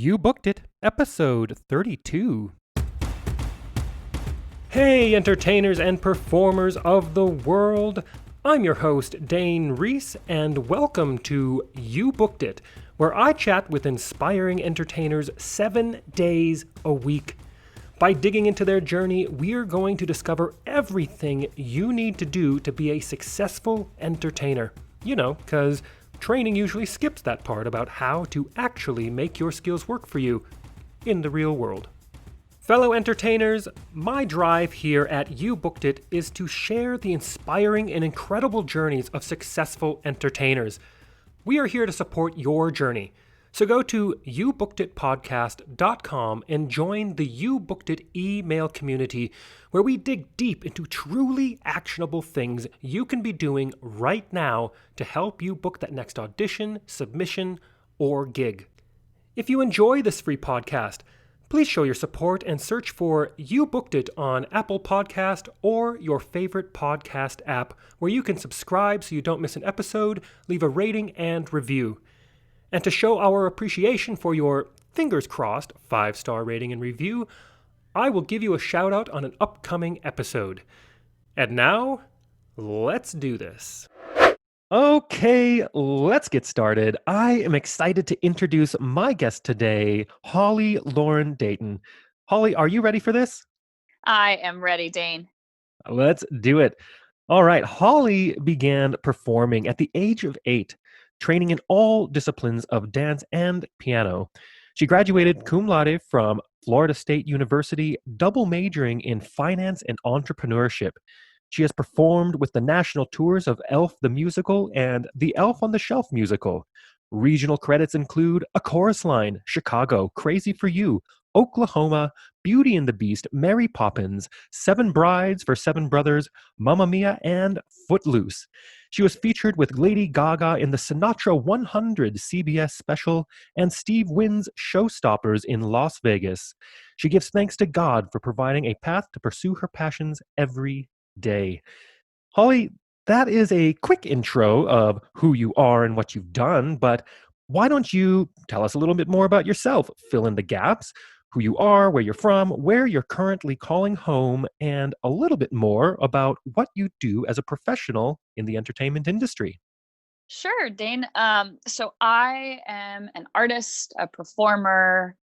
You Booked It, episode 32. Hey, entertainers and performers of the world. I'm your host, Dane Reese, and welcome to You Booked It, where I chat with inspiring entertainers 7 days a week. By digging into their journey, we're going to discover everything you need to do to be a successful entertainer. You know, because training usually skips that part about how to actually make your skills work for you in the real world. Fellow entertainers, my drive here at You Booked It is to share the inspiring and incredible journeys of successful entertainers. We are here to support your journey. So go to youbookeditpodcast.com and join the You Booked It email community where we dig deep into truly actionable things you can be doing right now to help you book that next audition, submission, or gig. If you enjoy this free podcast, please show your support and search for You Booked It on Apple Podcast or your favorite podcast app where you can subscribe so you don't miss an episode, leave a rating and review. And to show our appreciation for your, fingers crossed, 5-star rating and review, I will give you a shout out on an upcoming episode. And now, let's do this. Okay, let's get started. I am excited to introduce my guest today, Holly Lauren Dayton. Holly, are you ready for this? I am ready, Dane. Let's do it. All right, Holly began performing at the age of 8, training in all disciplines of dance and piano. She graduated cum laude from Florida State University, double majoring in finance and entrepreneurship. She has performed with the national tours of Elf the Musical and the Elf on the Shelf musical. Regional credits include A Chorus Line, Chicago, Crazy for You, Oklahoma, Beauty and the Beast, Mary Poppins, Seven Brides for Seven Brothers, Mamma Mia, and Footloose. She was featured with Lady Gaga in the Sinatra 100 CBS special and Steve Wynn's Showstoppers in Las Vegas. She gives thanks to God for providing a path to pursue her passions every day. Holly, that is a quick intro of who you are and what you've done, but why don't you tell us a little bit more about yourself? Fill in the gaps, who you are, where you're from, where you're currently calling home, and a little bit more about what you do as a professional in the entertainment industry. Sure, Dane. So I am an artist, a performer,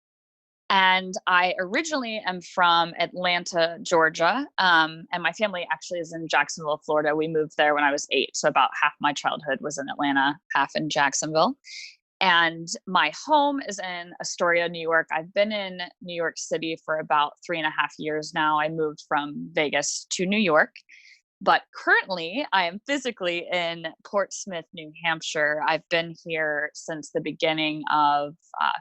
and I originally am from Atlanta, Georgia. And my family actually is in Jacksonville, Florida. We moved there when I was 8. So about half my childhood was in Atlanta, half in Jacksonville. And my home is in Astoria, New York. I've been in New York City for about 3.5 years now. I moved from Vegas to New York, but currently I am physically in Portsmouth, New Hampshire. I've been here since the beginning of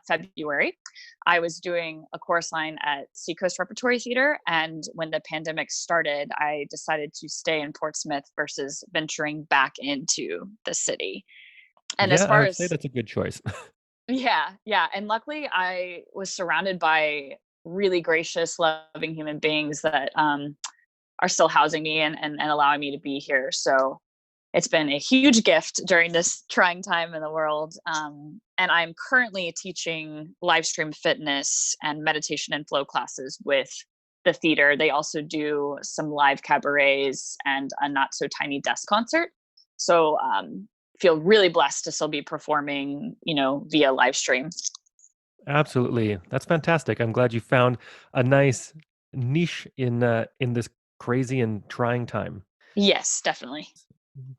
February. I was doing a chorus line at Seacoast Repertory Theater, and when the pandemic started, I decided to stay in Portsmouth versus venturing back into the city. And as Yeah, I far would say as that's a good choice. yeah. And luckily, I was surrounded by really gracious, loving human beings that are still housing me and allowing me to be here. So it's been a huge gift during this trying time in the world. And I'm currently teaching live stream fitness and meditation and flow classes with the theater. They also do some live cabarets and a not so tiny desk concert. So feel really blessed to still be performing, via live stream. Absolutely. That's fantastic. I'm glad you found a nice niche in this crazy and trying time. Yes, definitely.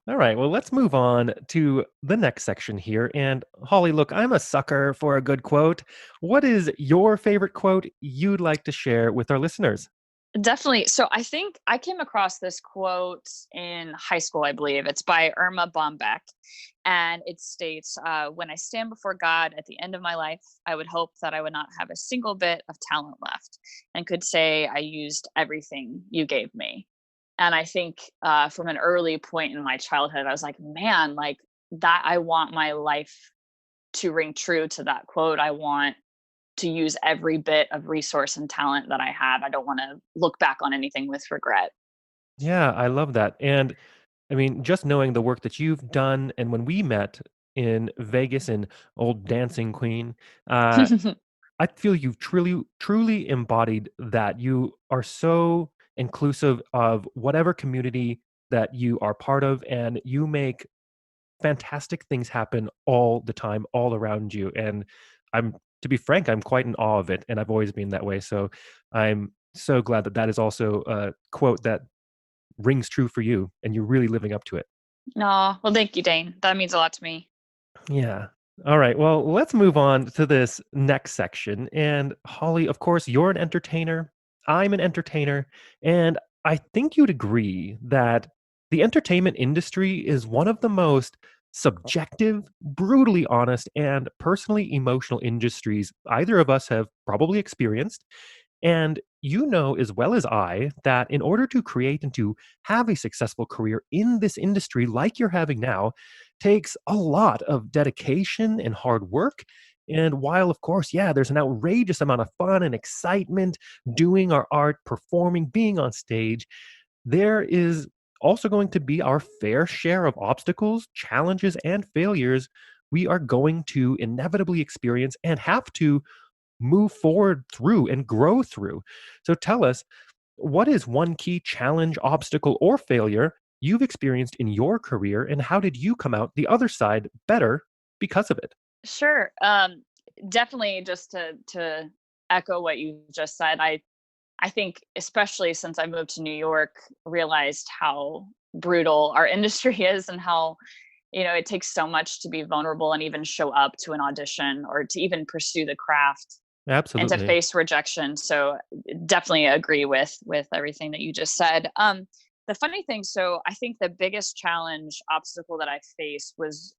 All right, well, let's move on to the next section here. And Holly, look, I'm a sucker for a good quote. What is your favorite quote you'd like to share with our listeners? Definitely. So I think I came across this quote in high school, I believe. It's by Irma Bombeck. And it states, when I stand before God at the end of my life, I would hope that I would not have a single bit of talent left and could say I used everything you gave me. And I think from an early point in my childhood, I was like, man, like that, I want my life to ring true to that quote. I want to use every bit of resource and talent that I have. I don't want to look back on anything with regret. Yeah, I love that. And I mean, just knowing the work that you've done, and when we met in Vegas in old Dancing Queen, uh, I feel you've truly embodied that. You are so inclusive of whatever community that you are part of, and you make fantastic things happen all the time, all around you. And I'm, to be frank, I'm quite in awe of it, and I've always been that way. So I'm so glad that that is also a quote that rings true for you, and you're really living up to it. No, well, thank you, Dane. That means a lot to me. Yeah. All right. Well, let's move on to this next section. And Holly, of course, you're an entertainer. I'm an entertainer. And I think you'd agree that the entertainment industry is one of the most subjective, brutally honest, and personally emotional industries either of us have probably experienced. And you know as well as I that in order to create and to have a successful career in this industry like you're having now takes a lot of dedication and hard work. And while, of course, yeah, there's an outrageous amount of fun and excitement doing our art, performing, being on stage, there is also going to be our fair share of obstacles, challenges, and failures we are going to inevitably experience and have to move forward through and grow through. So tell us, what is one key challenge, obstacle, or failure you've experienced in your career, and how did you come out the other side better because of it? Sure. Definitely just to echo what you just said, I think especially since I moved to New York, realized how brutal our industry is and how, it takes so much to be vulnerable and even show up to an audition or to even pursue the craft and to Absolutely. face rejection. So definitely agree with everything that you just said. The funny thing, so I think the biggest challenge obstacle that I faced was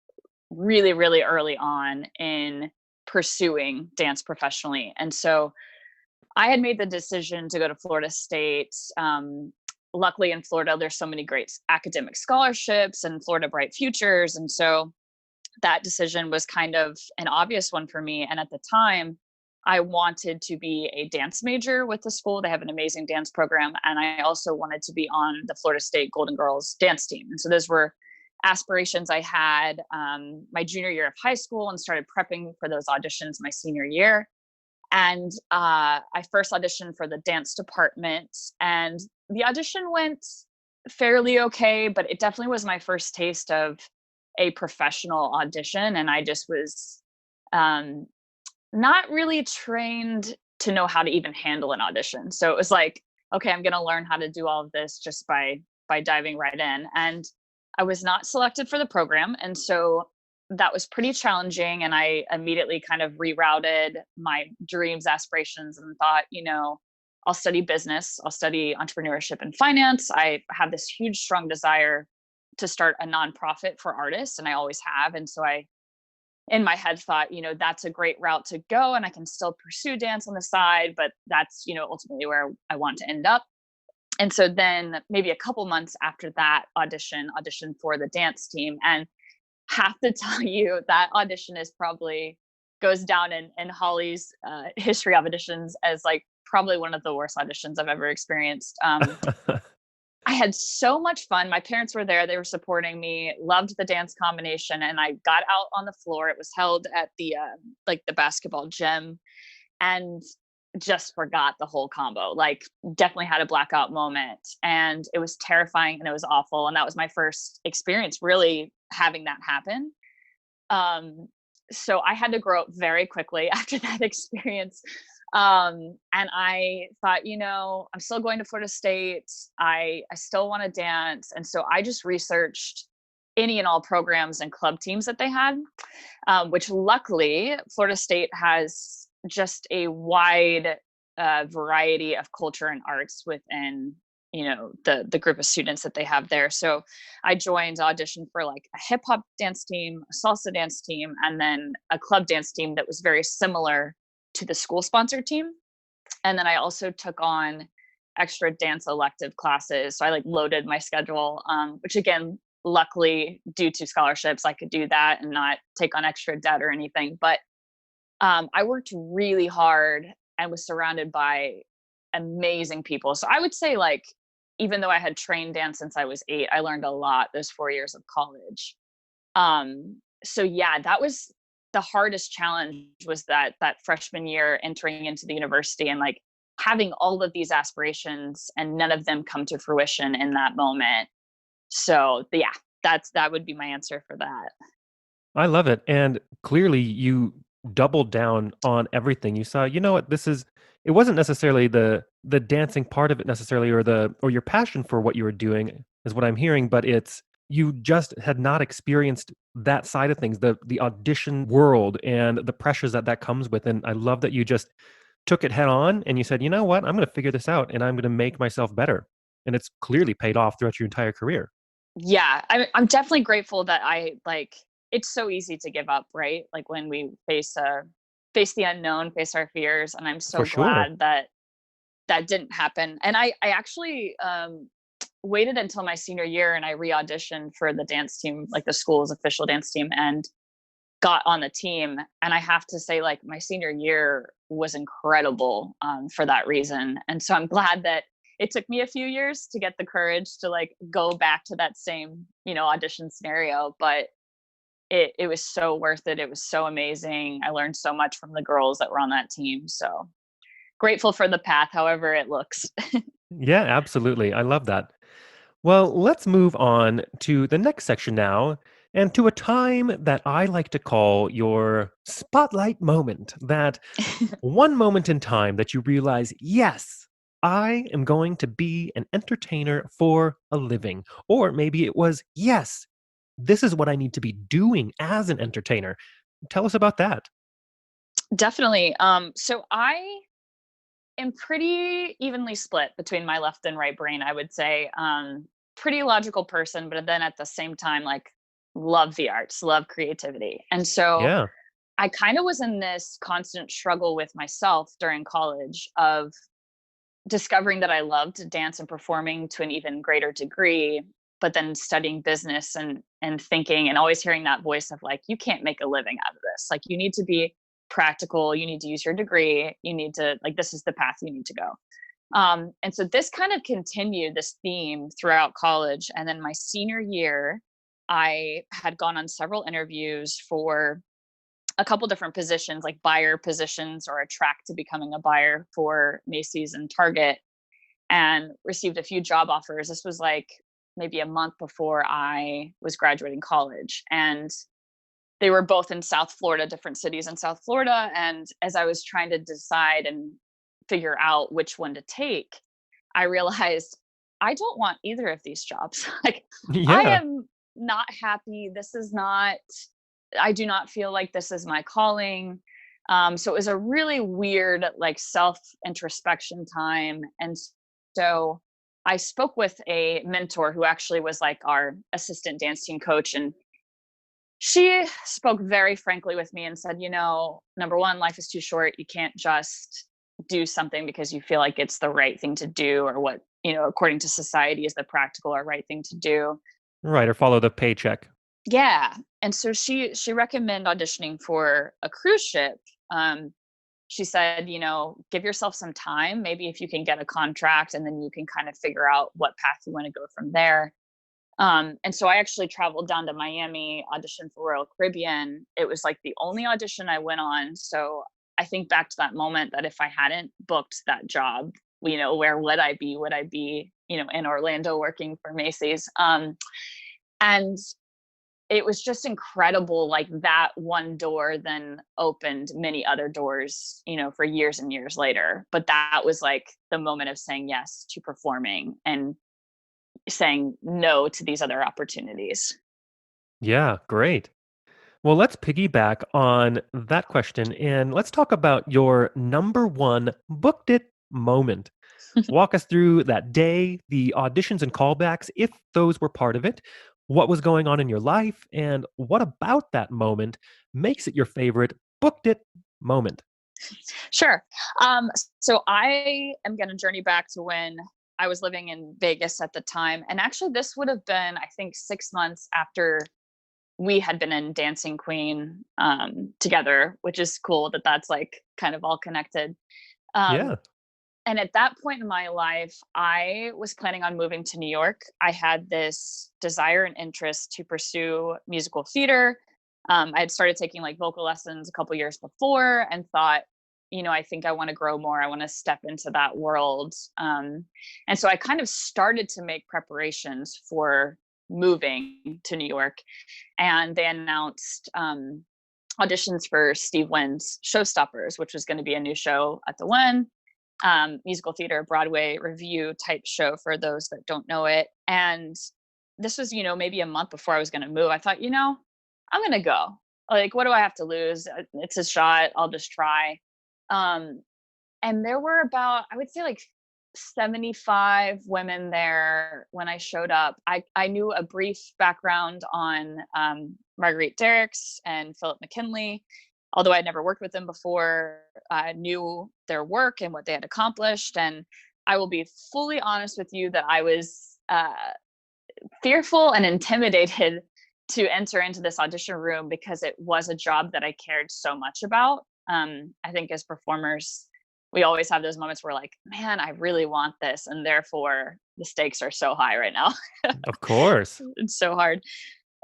really, really early on in pursuing dance professionally. And so I had made the decision to go to Florida State. Luckily, in Florida, there's so many great academic scholarships and Florida Bright Futures. And so that decision was kind of an obvious one for me. And at the time, I wanted to be a dance major with the school. They have an amazing dance program. And I also wanted to be on the Florida State Golden Girls dance team. And so those were aspirations I had my junior year of high school, and started prepping for those auditions my senior year. And I first auditioned for the dance department, and the audition went fairly okay, but it definitely was my first taste of a professional audition. And I just was um, not really trained to know how to even handle an audition. So it was like, okay, I'm going to learn how to do all of this just by diving right in. And I was not selected for the program, and so that was pretty challenging. And I immediately kind of rerouted my dreams, aspirations, and thought, I'll study business, I'll study entrepreneurship and finance. I have this huge, strong desire to start a nonprofit for artists, and I always have. And so I, in my head, thought, that's a great route to go, and I can still pursue dance on the side, but that's, ultimately where I want to end up. And so then maybe a couple months after that audition for the dance team, and have to tell you that audition is probably goes down in Holly's history of auditions as like probably one of the worst auditions I've ever experienced. I had so much fun. My parents were there; they were supporting me. Loved the dance combination, and I got out on the floor. It was held at the like the basketball gym, and just forgot the whole combo. Like, definitely had a blackout moment, and it was terrifying and it was awful. And that was my first experience really having that happen. Um, so I had to grow up very quickly after that experience. And I thought, I'm still going to Florida State. I still want to dance. And so I just researched any and all programs and club teams that they had, which luckily Florida State has just a wide variety of culture and arts within the group of students that they have there. So I joined, auditioned for like a hip hop dance team, a salsa dance team, and then a club dance team that was very similar to the school sponsored team. And then I also took on extra dance elective classes. So I like loaded my schedule, which again, luckily due to scholarships, I could do that and not take on extra debt or anything. But I worked really hard and was surrounded by amazing people. So I would say, like, even though I had trained dance since I was 8, I learned a lot those 4 years of college. So yeah, that was the hardest challenge was that freshman year entering into the university and like having all of these aspirations and none of them come to fruition in that moment. So yeah, that would be my answer for that. I love it. And clearly you doubled down on everything. You saw, you know what, this is it wasn't necessarily the dancing part of it necessarily or your passion for what you were doing is what I'm hearing, but it's you just had not experienced that side of things, the audition world and the pressures that that comes with. And I love that you just took it head on and you said, "You know what? I'm going to figure this out and I'm going to make myself better." And it's clearly paid off throughout your entire career. Yeah, I'm definitely grateful that I like it's so easy to give up, right? Like when we face the unknown, face our fears, and I'm For so sure. glad that that didn't happen. And I actually waited until my senior year and I re-auditioned for the dance team, like the school's official dance team, and got on the team. And I have to say, like my senior year was incredible for that reason. And so I'm glad that it took me a few years to get the courage to like go back to that same, audition scenario. But it was so worth it. It was so amazing. I learned so much from the girls that were on that team. So grateful for the path, however it looks. Yeah, absolutely. I love that. Well, let's move on to the next section now, and to a time that I like to call your spotlight moment. That one moment in time that you realize, yes, I am going to be an entertainer for a living. Or maybe it was, yes, this is what I need to be doing as an entertainer. Tell us about that. Definitely. So I am pretty evenly split between my left and right brain, I would say. Pretty logical person, but then at the same time, like love the arts, love creativity. And so Yeah. I kind of was in this constant struggle with myself during college of discovering that I loved dance and performing to an even greater degree, but then studying business and thinking and always hearing that voice of like, you can't make a living out of this. Like you need to be practical, you need to use your degree, you need to like this is the path you need to go. And so this kind of continued this theme throughout college. And then my senior year, I had gone on several interviews for a couple different positions, like buyer positions or a track to becoming a buyer for Macy's and Target, and received a few job offers. This was like maybe a month before I was graduating college. And they were both in South Florida, different cities in South Florida. And as I was trying to decide and figure out which one to take, I realized I don't want either of these jobs. Like, I Yeah. am not happy. This is not, I do not feel like this is my calling. So it was a really weird, like, self introspection time. And so I spoke with a mentor who actually was like our assistant dance team coach. And she spoke very frankly with me and said, number one, life is too short. You can't just do something because you feel like it's the right thing to do or what, according to society is the practical or right thing to do. Right. Or follow the paycheck. Yeah. And so she recommended auditioning for a cruise ship. Um, she said, give yourself some time. Maybe if you can get a contract and then you can kind of figure out what path you want to go from there. And so I actually traveled down to Miami, auditioned for Royal Caribbean. It was like the only audition I went on. So I think back to that moment that if I hadn't booked that job, where would I be? Would I be, in Orlando working for Macy's? And it was just incredible. Like that one door then opened many other doors, for years and years later. But that was like the moment of saying yes to performing and saying no to these other opportunities. Yeah. Great. Well, let's piggyback on that question and let's talk about your number one booked it moment. Walk us through that day, the auditions and callbacks, if those were part of it, what was going on in your life, and what about that moment makes it your favorite booked it moment. Sure. So I am going to journey back to when I was living in Vegas at the time. And actually, this would have been, I think, 6 months after we had been in Dancing Queen together, which is cool that that's like kind of all connected. Um, Yeah. and at that point in my life, I was planning on moving to New York. I had this desire and interest to pursue musical theater. I had started taking like vocal lessons a couple years before and thought, I think I want to grow more. I want to step into that world. And so I kind of started to make preparations for moving to New York. And they announced auditions for Steve Wynn's Showstoppers, which was going to be a new show at the Wynn, musical theater, Broadway review type show for those that don't know it. And this was, maybe a month before I was going to move. I thought, I'm going to go. Like, what do I have to lose? It's a shot. I'll just try. Um, and there were about, I would say like 75 women there when I showed up. I knew a brief background on Marguerite Derricks and Philip McKinley, although I'd never worked with them before. I knew their work and what they had accomplished. And I will be fully honest with you that I was fearful and intimidated to enter into this audition room because it was a job that I cared so much about. I think as performers, we always have those moments where like, man, I really want this. And therefore the stakes are so high right now. Of course. It's so hard.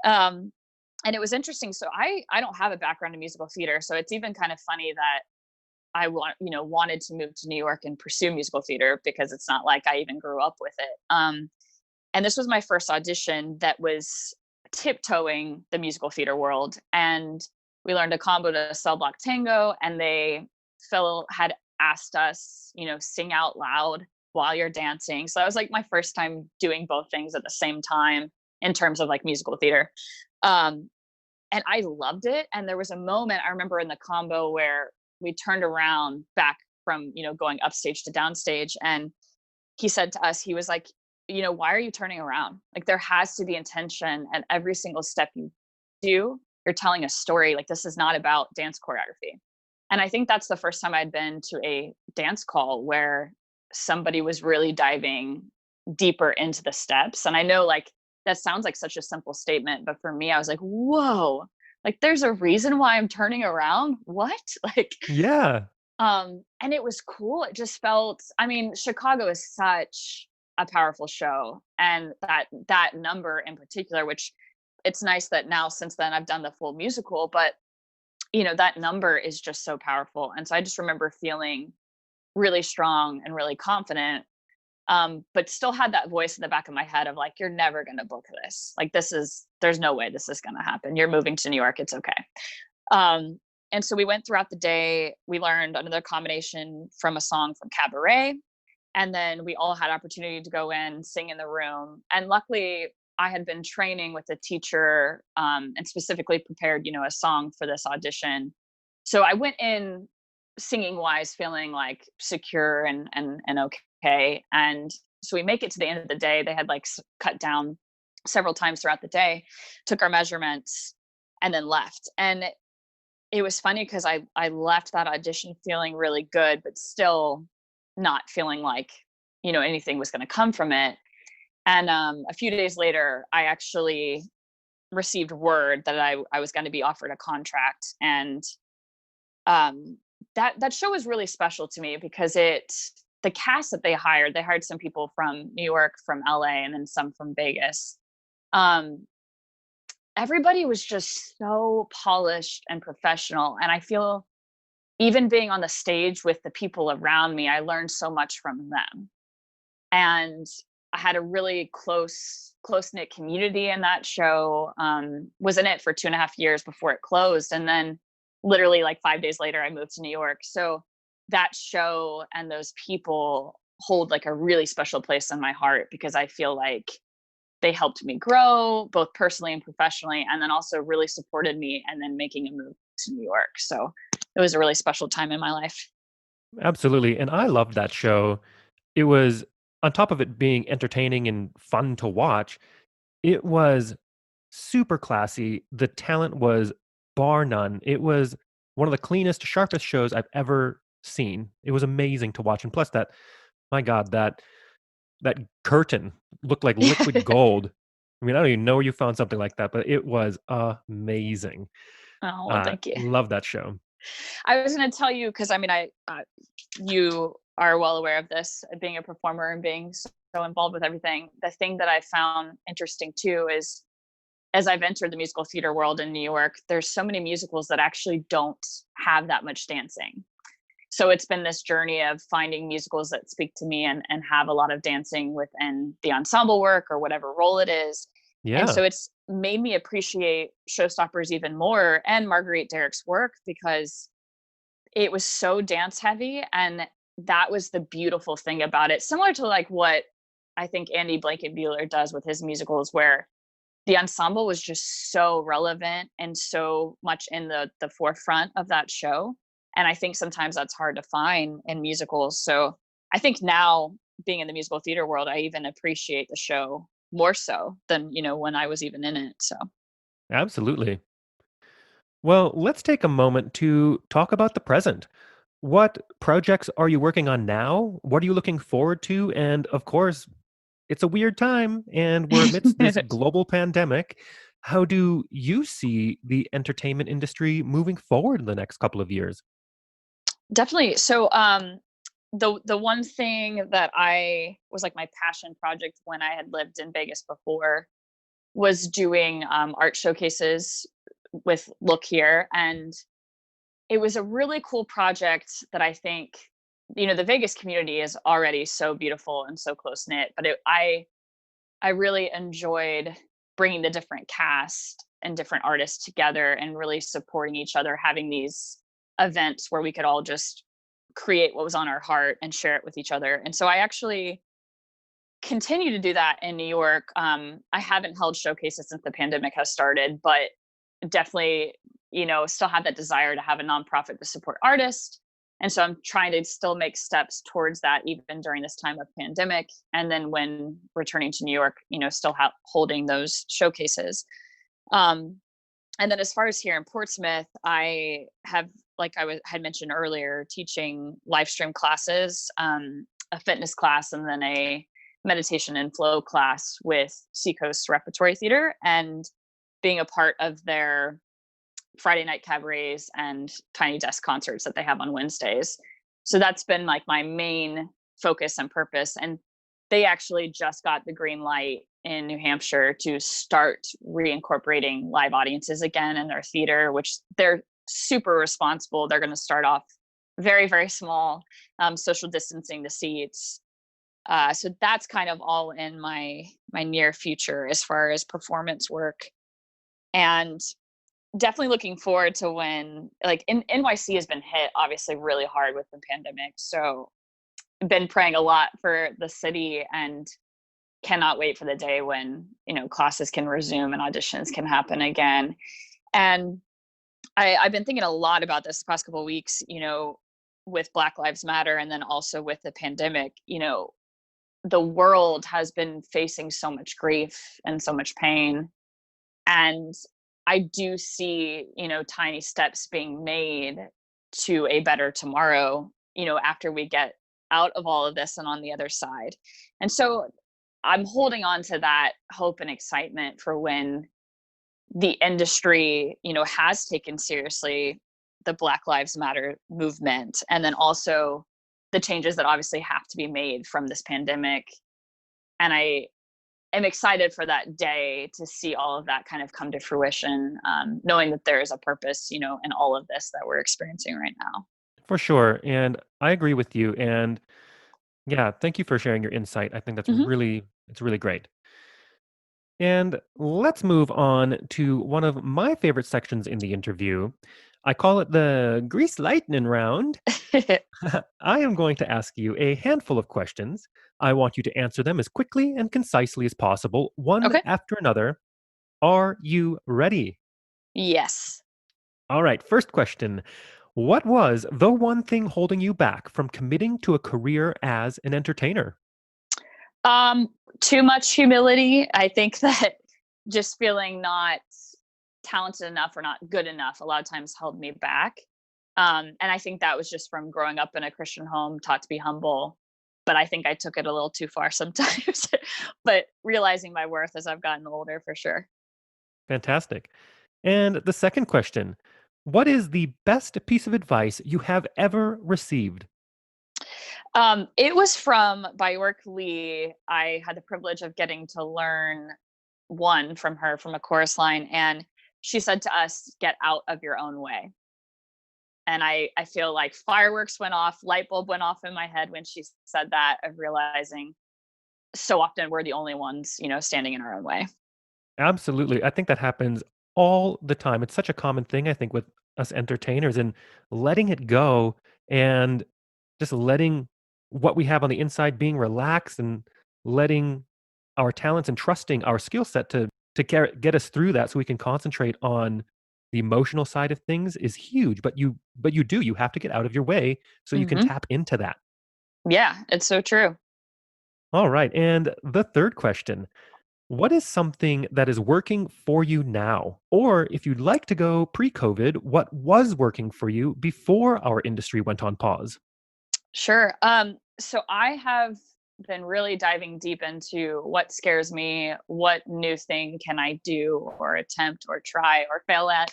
Um, and it was interesting. So I don't have a background in musical theater. So it's even kind of funny that wanted to move to New York and pursue musical theater because it's not like I even grew up with it. And this was my first audition that was tiptoeing the musical theater world. And we learned a combo to cell block tango, and Phil had asked us, sing out loud while you're dancing. So that was like my first time doing both things at the same time in terms of like musical theater. And I loved it. And there was a moment I remember in the combo where we turned around back from, going upstage to downstage. And he said to us, he was like, why are you turning around? Like, there has to be intention at every single step you do. You're telling a story. Like, this is not about dance choreography. And I think that's the first time I'd been to a dance call where somebody was really diving deeper into the steps. And I know like that sounds like such a simple statement, but for me, I was like, whoa, like there's a reason why I'm turning around. What? Like, Yeah. and it was cool. It just felt, I mean, Chicago is such a powerful show. And that number in particular, which it's nice that now since then I've done the full musical, but that number is just so powerful. And so I just remember feeling really strong and really confident, but still had that voice in the back of my head of like, you're never going to book this. Like, there's no way this is going to happen. You're moving to New York. It's okay. And so we went throughout the day. We learned another combination from a song from Cabaret. And then we all had opportunity to go in, sing in the room. And luckily, I had been training with a teacher, and specifically prepared, a song for this audition. So I went in singing wise, feeling like secure and okay. And so we make it to the end of the day. They had like cut down several times throughout the day, took our measurements, and then left. And it was funny because I left that audition feeling really good, but still not feeling like, anything was going to come from it. And a few days later, I actually received word that I was going to be offered a contract. And that show was really special to me because the cast that they hired some people from New York, from LA, and then some from Vegas. Everybody was just so polished and professional. And I feel even being on the stage with the people around me, I learned so much from them. And I had a really close-knit community in that show. Was in it for 2.5 years before it closed. And then literally like 5 days later, I moved to New York. So that show and those people hold like a really special place in my heart because I feel like they helped me grow both personally and professionally, and then also really supported me and then making a move to New York. So it was a really special time in my life. Absolutely. And I loved that show. It was, on top of it being entertaining and fun to watch, it was super classy. The talent was bar none. It was one of the cleanest, sharpest shows I've ever seen. It was amazing to watch. And plus my God, that curtain looked like liquid gold. I mean, I don't even know where you found something like that, but it was amazing. Oh, well, thank you. Love that show. I was going to tell you, because I mean, you are well aware of this, being a performer and being so involved with everything. The thing that I found interesting too is as I've entered the musical theater world in New York, there's so many musicals that actually don't have that much dancing. So it's been this journey of finding musicals that speak to me and have a lot of dancing within the ensemble work or whatever role it is. And Yeah. so it's made me appreciate Showstoppers even more and Marguerite Derrick's work because it was so dance heavy. And that was the beautiful thing about it. Similar to like what I think Andy Blankenbuehler does with his musicals, where the ensemble was just so relevant and so much in the forefront of that show. And I think sometimes that's hard to find in musicals. So I think now being in the musical theater world, I even appreciate the show more so than, when I was even in it. So Absolutely. Well, let's take a moment to talk about the present. What projects are you working on now? What are you looking forward to? And of course, it's a weird time and we're amidst this global pandemic. How do you see the entertainment industry moving forward in the next couple of years? definitely. So the one thing that I was like my passion project when I had lived in Vegas before was doing art showcases with Look Here. And it was a really cool project that I think, the Vegas community is already so beautiful and so close knit, but I really enjoyed bringing the different cast and different artists together and really supporting each other, having these events where we could all just create what was on our heart and share it with each other. And so I actually continue to do that in New York. I haven't held showcases since the pandemic has started, but definitely, still have that desire to have a nonprofit to support artists. And so I'm trying to still make steps towards that even during this time of pandemic. And then when returning to New York, still holding those showcases. Um, and then as far as here in Portsmouth, I have, like had mentioned earlier, teaching live stream classes, a fitness class, and then a meditation and flow class with Seacoast Repertory Theater, and being a part of their Friday night cabarets and tiny desk concerts that they have on Wednesdays. So that's been like my main focus and purpose. And they actually just got the green light in New Hampshire to start reincorporating live audiences again in their theater, which they're super responsible. They're going to start off very, very small, social distancing the seats. So that's kind of all in my near future as far as performance work. And definitely looking forward to when, like, NYC has been hit obviously really hard with the pandemic. So been praying a lot for the city and cannot wait for the day when, classes can resume and auditions can happen again. And I've been thinking a lot about this past couple of weeks, with Black Lives Matter and then also with the pandemic. The world has been facing so much grief and so much pain. And I do see, tiny steps being made to a better tomorrow, after we get out of all of this and on the other side. And so I'm holding on to that hope and excitement for when the industry, has taken seriously the Black Lives Matter movement, and then also the changes that obviously have to be made from this pandemic. And I am excited for that day to see all of that kind of come to fruition, knowing that there is a purpose, in all of this that we're experiencing right now. For sure. And I agree with you. And yeah, thank you for sharing your insight. I think Hmm. it's really great. And let's move on to one of my favorite sections in the interview. I call it the grease lightning round. I am going to ask you a handful of questions. I want you to answer them as quickly and concisely as possible, one Okay. after another. Are you ready? Yes. All right, first question. What was the one thing holding you back from committing to a career as an entertainer? Um, Too much humility. I think that just feeling not talented enough or not good enough a lot of times held me back. And I think that was just from growing up in a Christian home, taught to be humble. But I think I took it a little too far sometimes. But realizing my worth as I've gotten older, for sure. Fantastic. And the second question. What is the best piece of advice you have ever received? It was from Byork Lee. I had the privilege of getting to learn one from her from a chorus line, and she said to us, "Get out of your own way." And I feel like fireworks went off, light bulb went off in my head when she said that, of realizing so often we're the only ones, standing in our own way. Absolutely. I think that happens all the time. It's such a common thing, I think, with us entertainers and letting it go and just letting what we have on the inside being relaxed and letting our talents and trusting our skill set to get us through that so we can concentrate on the emotional side of things is huge. But you have to get out of your way so you can Hmm. tap into that. Yeah, it's so true. All right. And the third question, what is something that is working for you now? Or if you'd like to go pre COVID, what was working for you before our industry went on pause? Sure. So I have been really diving deep into what scares me, what new thing can I do or attempt or try or fail at.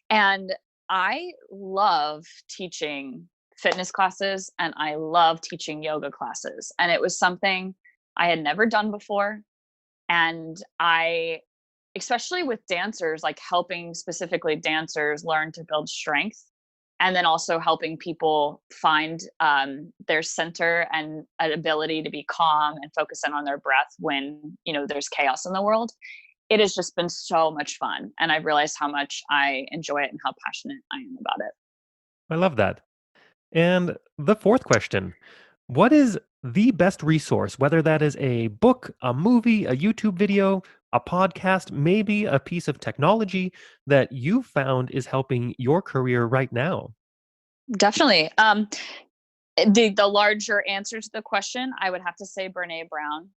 And I love teaching fitness classes and I love teaching yoga classes. And it was something I had never done before. And especially with dancers, like helping specifically dancers learn to build strength, and then also helping people find their center and an ability to be calm and focus in on their breath when there's chaos in the world. It has just been so much fun, and I've realized how much I enjoy it and how passionate I am about it. I love that. And the fourth question, what is the best resource, whether that is a book, a movie, a YouTube video, a podcast, maybe a piece of technology that you found is helping your career right now? Definitely. The larger answer to the question, I would have to say Brene Brown.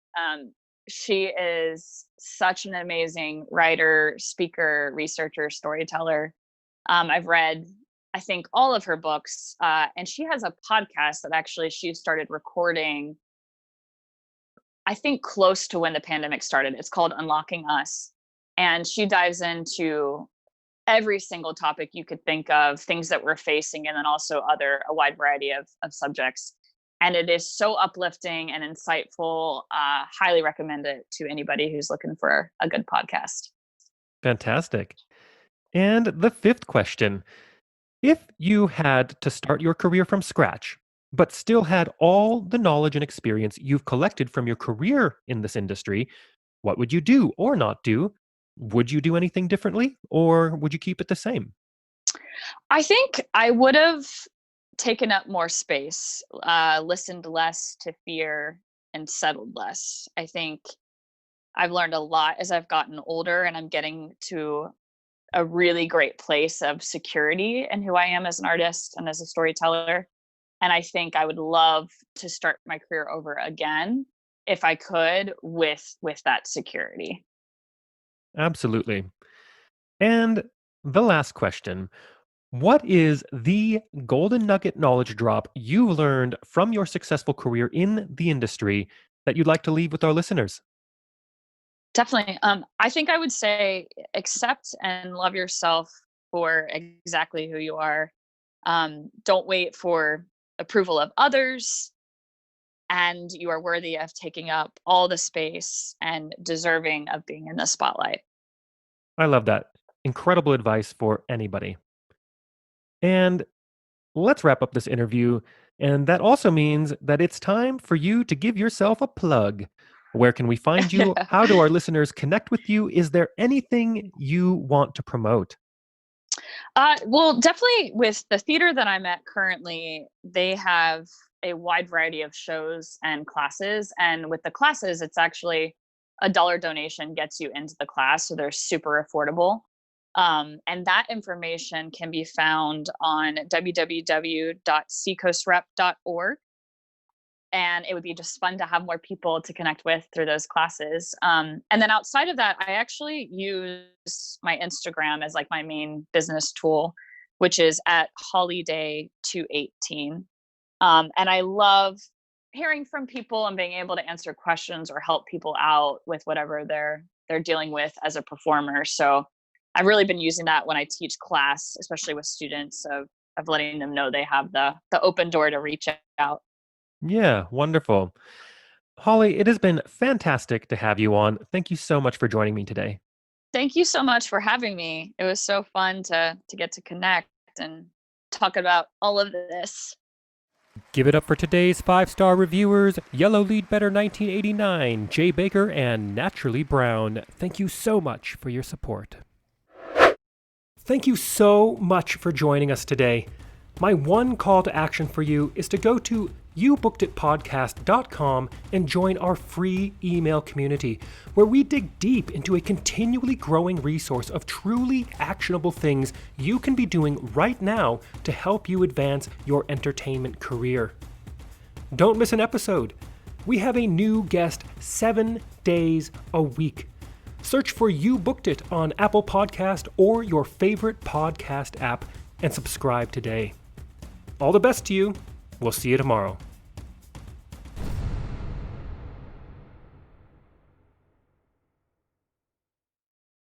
She is such an amazing writer, speaker, researcher, storyteller. I've read, I think, all of her books, and she has a podcast that actually she started recording, I think, close to when the pandemic started. It's called Unlocking Us, and she dives into every single topic you could think of, things that we're facing, and then also a wide variety of subjects. And it is so uplifting and insightful. Highly recommend it to anybody who's looking for a good podcast. Fantastic. And the fifth question, if you had to start your career from scratch, but still had all the knowledge and experience you've collected from your career in this industry, what would you do or not do? Would you do anything differently or would you keep it the same? I think I would have taken up more space, listened less to fear, and settled less. I think I've learned a lot as I've gotten older, and I'm getting to a really great place of security in who I am as an artist and as a storyteller. And I think I would love to start my career over again if I could, with that security. Absolutely. And the last question, what is the golden nugget knowledge drop you learned from your successful career in the industry that you'd like to leave with our listeners? Definitely. I think I would say accept and love yourself for exactly who you are. Don't wait for approval of others, and you are worthy of taking up all the space and deserving of being in the spotlight. I love that. Incredible advice for anybody. And let's wrap up this interview. And that also means that it's time for you to give yourself a plug. Where can we find you? How do our listeners connect with you? Is there anything you want to promote? Well, definitely with the theater that I'm at currently, they have a wide variety of shows and classes. And with the classes, it's actually a dollar donation gets you into the class. So they're super affordable. And that information can be found on www.seacoastrep.org. And it would be just fun to have more people to connect with through those classes. And then outside of that, I actually use my Instagram as like my main business tool, which is at holiday218. And I love hearing from people and being able to answer questions or help people out with whatever they're dealing with as a performer. So I've really been using that when I teach class, especially with students, of letting them know they have the open door to reach out. Yeah, wonderful. Holly, it has been fantastic to have you on. Thank you so much for joining me today. Thank you so much for having me. It was so fun to get to connect and talk about all of this. Give it up for today's 5-star reviewers, Yellow Lead Better 1989, Jay Baker, and Naturally Brown. Thank you so much for your support. Thank you so much for joining us today. My one call to action for you is to go to youbookeditpodcast.com and join our free email community, where we dig deep into a continually growing resource of truly actionable things you can be doing right now to help you advance your entertainment career. Don't miss an episode. We have a new guest 7 days a week. Search for You Booked It on Apple Podcast or your favorite podcast app and subscribe today. All the best to you. We'll see you tomorrow.